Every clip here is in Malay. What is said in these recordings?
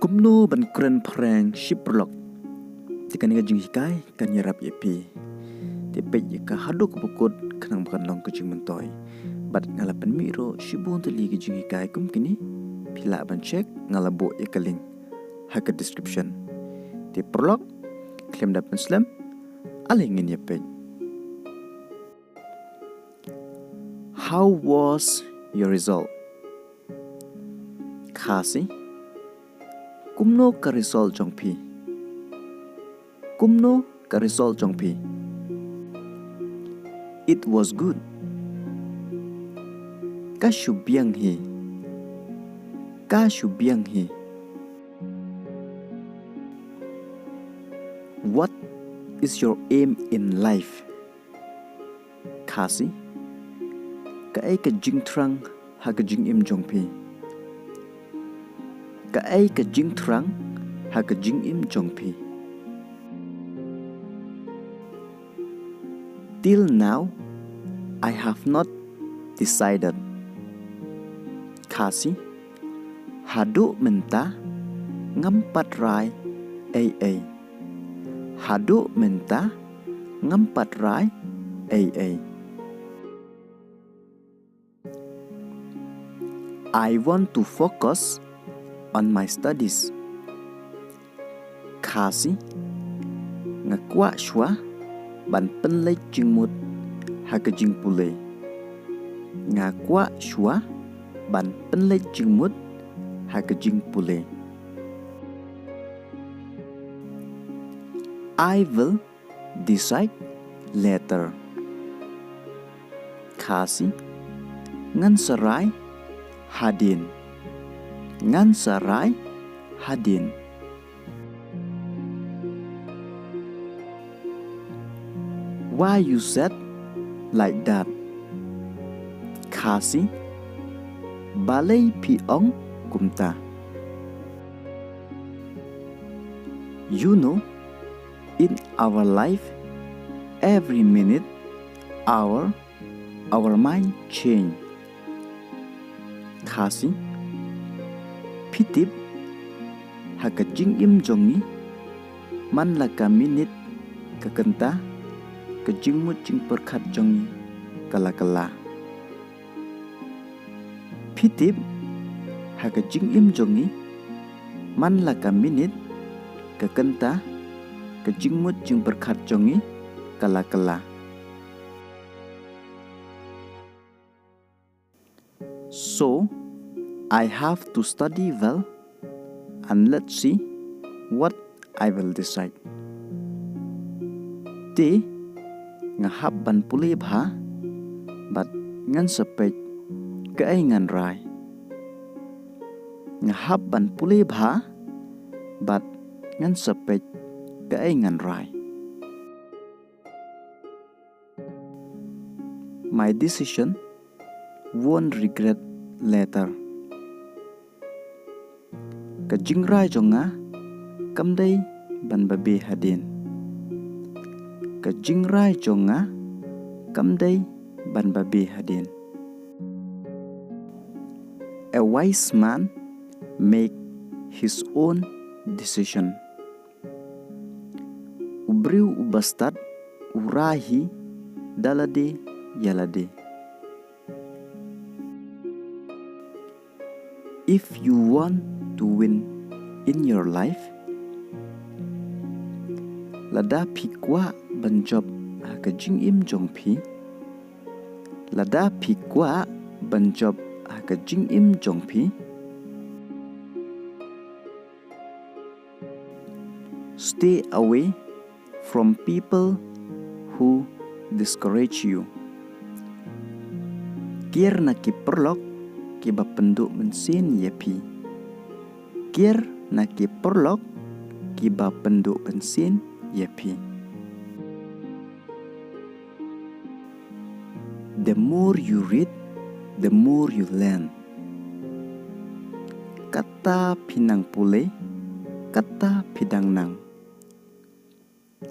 Kumno ban kren prang shiprlok tikan ga jing hikai kan yarap yepi te pe ka haduk bukut kanang bakan long kucing mentoy bat ngalapan miro shibun te ligi jing hikai kum kini pila ban check ngalabo ekaling haka description te prolog klaim dapat slam alingin yepe. How was your result? Khasi kumno ka result jongpi. Kumno ka result jongpi. It was good. Ka shubyang hi. Ka shubyang hi. What is your aim in life? Khasi ka ai ka jing trang ha ka jing im jongpi. Ka ai ka jing trang ha ka jing im jongpi. Till now, I have not decided. Khasi hadu menta ngampat rai ai. Hadu menta ngampat rai ai. I want to focus on my studies. Khasi ngakwa shwa ban penlai jingmut haka jing pule. Ngakwa shwa ban penlai jingmut haka jing pule. I will decide later. Khasi ngan sarai hadin. Ngan sarai hadin. Why you said like that? Khasi balai piong kumta. You know, in our life, every minute, our mind change. Khasi pitip haka jing im jongi man laka minit kakenta ka jing mut jing perkat jongi kala. Pitip haka jing im jongi man laka minit kakenta ka jing mut jing perkat jongi kala. So I have to study well and let's see what I will decide. Te ngahap ban pulih bha bat ngan sepej ke ai ngan rai. Ngahap ban pulih bha bat ngan sepej ke ai ngan rai. My decision won't regret later. Ka jing rai jonga kamdai ban babe hadin. Ka jing rai jonga kamdai ban babe hadin. A wise man make his own decision. Ubriu ubastad urahi dalade yalade. If you want to win in your life, lada pikwa banjob haka jing im jongpi. Lada pikwa banjob haka jing im jongpi. Stay away from people who discourage you. Kier na kiperlok kiba penduk bensin yepi. Kier na kiperlok kiba penduk bensin yepi. The more you read, the more you learn. Kata pinang pule, kata pidang nang.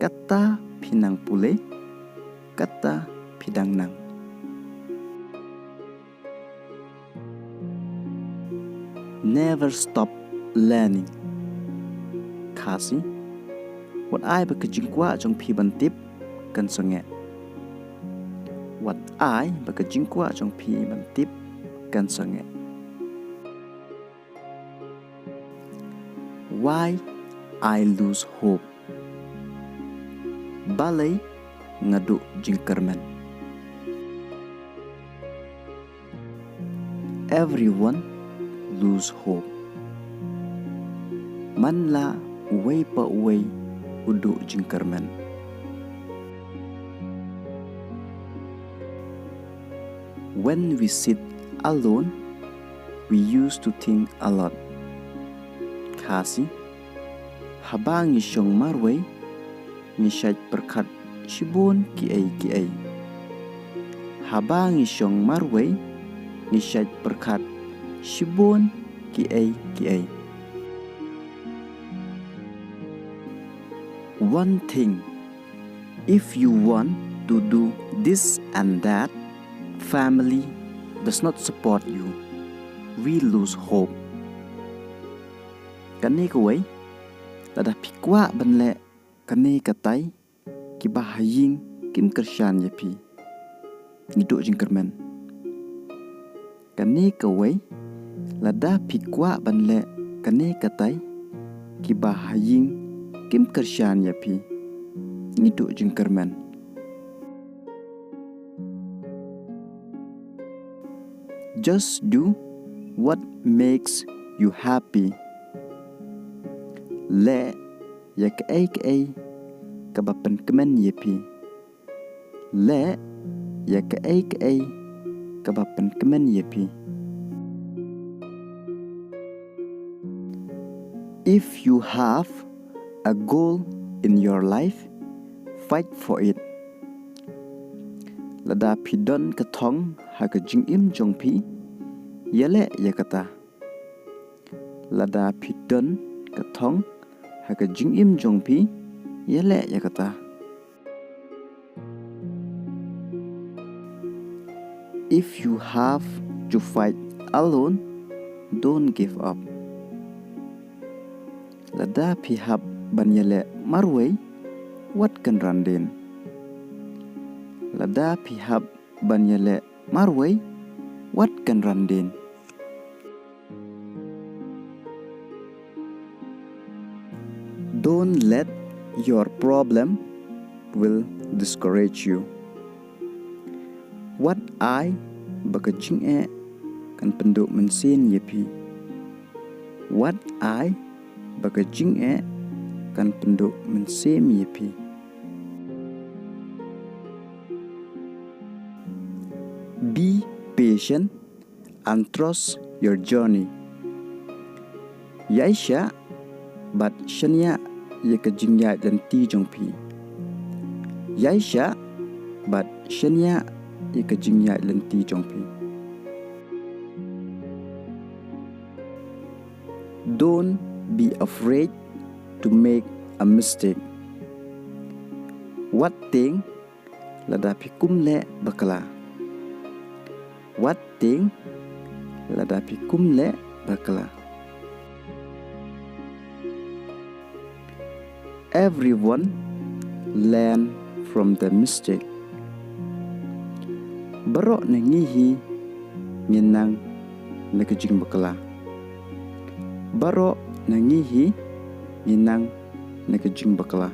Kata pinang pule, kata pidang nang. Never stop learning. Kasi Wat ai bakajing kwa jong pi bantip kan songe Wat ai bakajing kwa jong pi bantip kan songe Why I lose hope Balay ngadu jingkerman Everyone lose hope Man la uway pa uway udu jingkerman When we sit alone we used to think a lot Kasi habang isyong marway ngisyay perkat shibun ki ay habang isyong marway ngisyay perkat shibun ki ay One thing if you want to do this and that family does not support you we lose hope Kani kaway lada pikwa banle kani katay kibahaying kim kersyan yapi ngidu jingkerman Kani kaway lada pikwa banle kani katay kibahaying kim kersyan yapi ngidu jingkerman Just do what makes you happy Le ya ka ay kabapan kemen yepi Le ya ka ay kabapan kemen yepi If you have a goal in your life fight for it Lada pidon katong haga jingim jongpi Yale ya kata Lada pidon katong haga jingim jongpi Yale ya kata If you have to fight alone don't give up Lada pihap ban yale marway wat kan randen Lada pihap ban yale marway wat kan randen Don't let your problem will discourage you. What I bakajing kan penduk mensin yepi. What I bakajing kan penduk mensim yepi. Be patient and trust your journey. Yaisha bat shania ye kajingya dan ti jongpi. Yaisha bat shania ye kajingya dan ti jongpi. Don't be afraid to make a mistake. What thing ladapi kumle bakala. What thing ladapi kumle bakala. Everyone learn from the mistake. Barok nangihi nginang nakajing bakala. Barok nangihi nginang nakajing bakala.